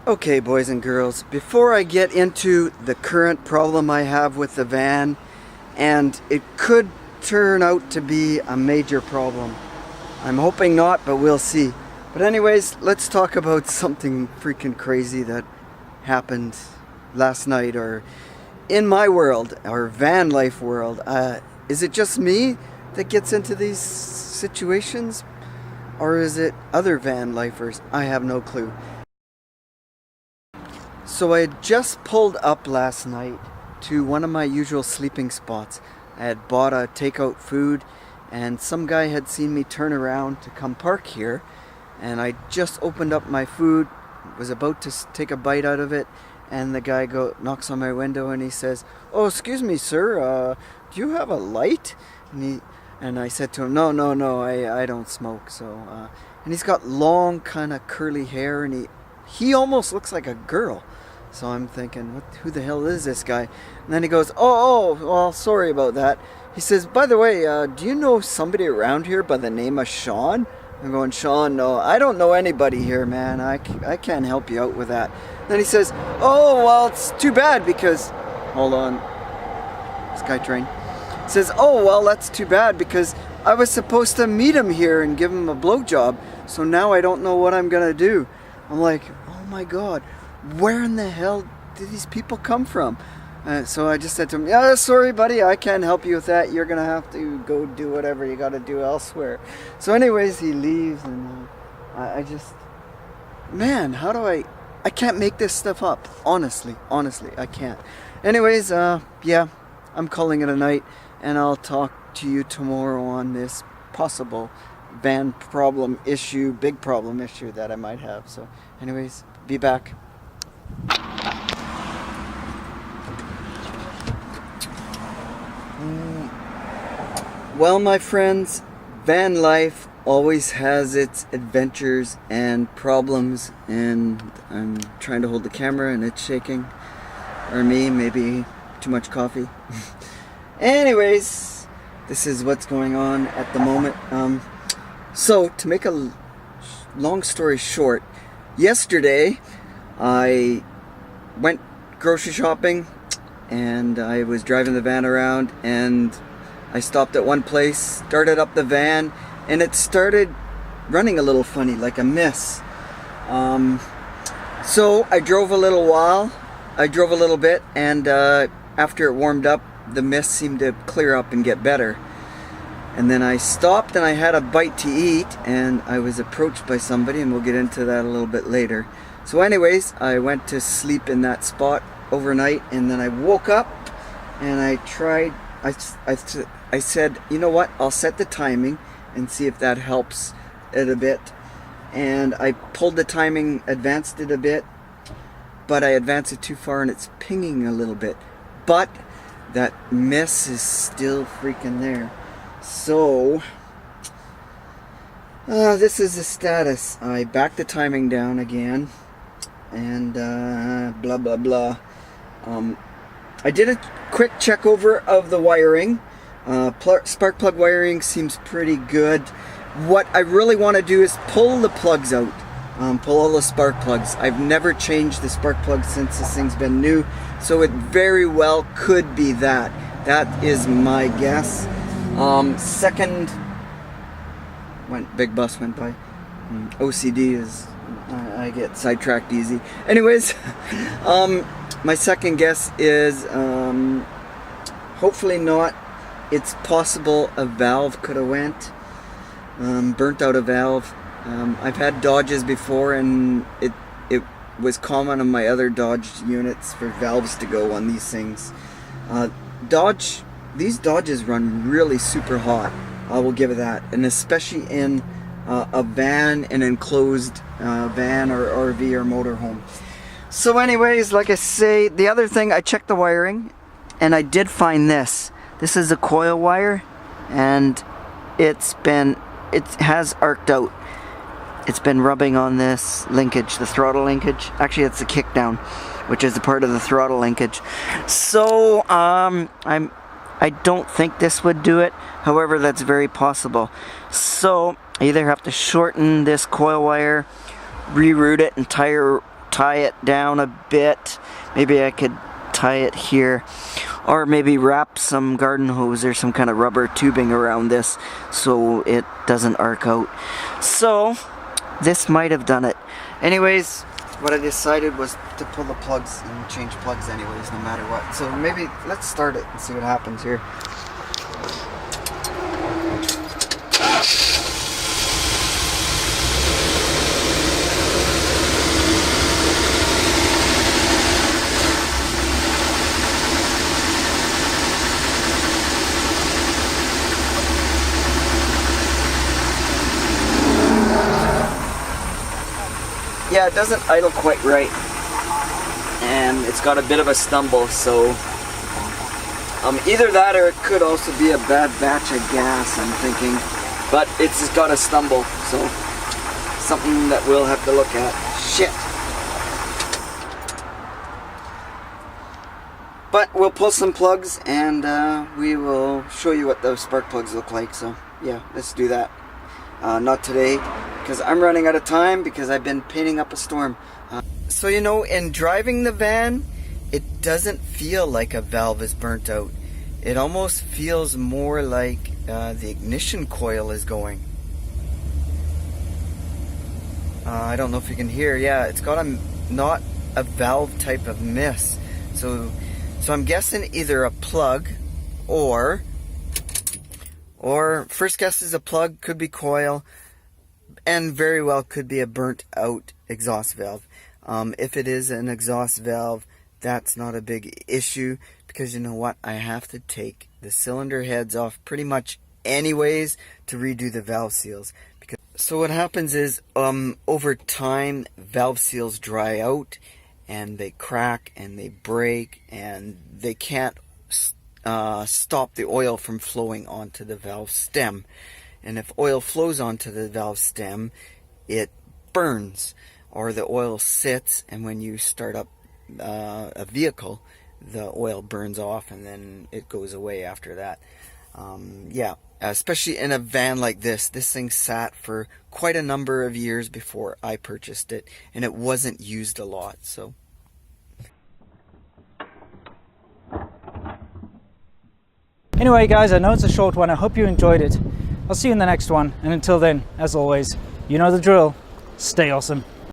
Okay, boys and girls, before I get into the current problem I have with the van, and it could turn out to be a major problem. I'm hoping not, but we'll see. But anyways, let's talk about something freaking crazy that happened last night, or in my world, or van life world. Is it just me that gets into these situations? Or is it other van lifers? I have no clue. So I had just pulled up last night to one of my usual sleeping spots. I had bought a takeout food and some guy had seen me turn around to come park here, and I just opened up my food, was about to take a bite out of it, and the guy knocks on my window and he says, "Oh, excuse me, sir, do you have a light?" And I said to him, no, I don't smoke. And he's got long kind of curly hair, and he almost looks like a girl. So I'm thinking, who the hell is this guy? And then he goes, well, sorry about that. He says, by the way, do you know somebody around here by the name of Sean? I'm going, Sean, no, I don't know anybody here, man. I can't help you out with that. Then he says, oh, well, it's too bad because, hold on, SkyTrain. Says, oh, well, that's too bad because I was supposed to meet him here and give him a blowjob, so now I don't know what I'm going to do. I'm like, oh my God, where in the hell did these people come from? So I just said to him, yeah, sorry, buddy, I can't help you with that. You're going to have to go do whatever you got to do elsewhere. So anyways, he leaves, and I just, man, how do I can't make this stuff up. Honestly, I can't. Anyways, yeah, I'm calling it a night, and I'll talk to you tomorrow on this possible van problem issue, big problem issue that I might have. So anyways, be back. Well, my friends, van life always has its adventures and problems, and I'm trying to hold the camera and it's shaking. Or me, maybe too much coffee. Anyways, this is what's going on at the moment. So, to make a long story short, yesterday I went grocery shopping and I was driving the van around, and I stopped at one place, started up the van, and it started running a little funny, like a miss. So I drove a little bit, and after it warmed up, the mist seemed to clear up and get better. And then I stopped and I had a bite to eat, and I was approached by somebody, and we'll get into that a little bit later. So anyways, I went to sleep in that spot overnight, and then I woke up and I said, you know what, I'll set the timing and see if that helps it a bit. And I pulled the timing, advanced it a bit, but I advanced it too far and it's pinging a little bit. But that mess is still freaking there. So, this is the status. I backed the timing down again, and blah, blah, blah. I did a quick check over of the wiring. Spark plug wiring seems pretty good. What I really want to do is pull the plugs out. Pull all the spark plugs. I've never changed the spark plugs since this thing's been new, so it very well could be that. That is my guess. Second, big bus went by. OCD is, I get sidetracked easy. Anyways, my second guess is, hopefully not. It's possible a valve could have went, burnt out a valve. I've had Dodges before, and it was common on my other Dodge units for valves to go on these things. These Dodges run really super hot, I will give it that, and especially in a van, an enclosed van or RV or motorhome. So anyways, like I say, the other thing, I checked the wiring, and I did find this. This is a coil wire, and it has arced out. It's been rubbing on this linkage, the throttle linkage. Actually, it's the kick down, which is a part of the throttle linkage. So, I don't think this would do it. However, that's very possible. So, I either have to shorten this coil wire, reroute it, and tie tie it down a bit. Maybe I could tie it here, or maybe wrap some garden hose or some kind of rubber tubing around this so it doesn't arc out. So this might have done it. Anyways, what I decided was to pull the plugs and change plugs anyways, no matter what. So maybe let's start it and see what happens here. Yeah, it doesn't idle quite right, and it's got a bit of a stumble, so either that or it could also be a bad batch of gas, I'm thinking, but it's just got a stumble, so something that we'll have to look at. Shit. But we'll pull some plugs and we will show you what those spark plugs look like, so yeah, let's do that. Not today, because I'm running out of time because I've been painting up a storm. So you know, in driving the van, it doesn't feel like a valve is burnt out. It almost feels more like the ignition coil is going. I don't know if you can hear. Yeah, it's got not a valve type of miss. So I'm guessing either a plug or first guess is a plug, could be coil, and very well could be a burnt out exhaust valve. If it is an exhaust valve, that's not a big issue, because you know what, I have to take the cylinder heads off pretty much anyways to redo the valve seals. So what happens is over time valve seals dry out and they crack and they break and they can't stop the oil from flowing onto the valve stem. And if oil flows onto the valve stem, it burns, or the oil sits, and when you start up a vehicle, the oil burns off and then it goes away after that. Yeah, especially in a van like this. This thing sat for quite a number of years before I purchased it, and it wasn't used a lot, so. Anyway guys, I know it's a short one. I hope you enjoyed it. I'll see you in the next one, and until then, as always, you know the drill. Stay awesome.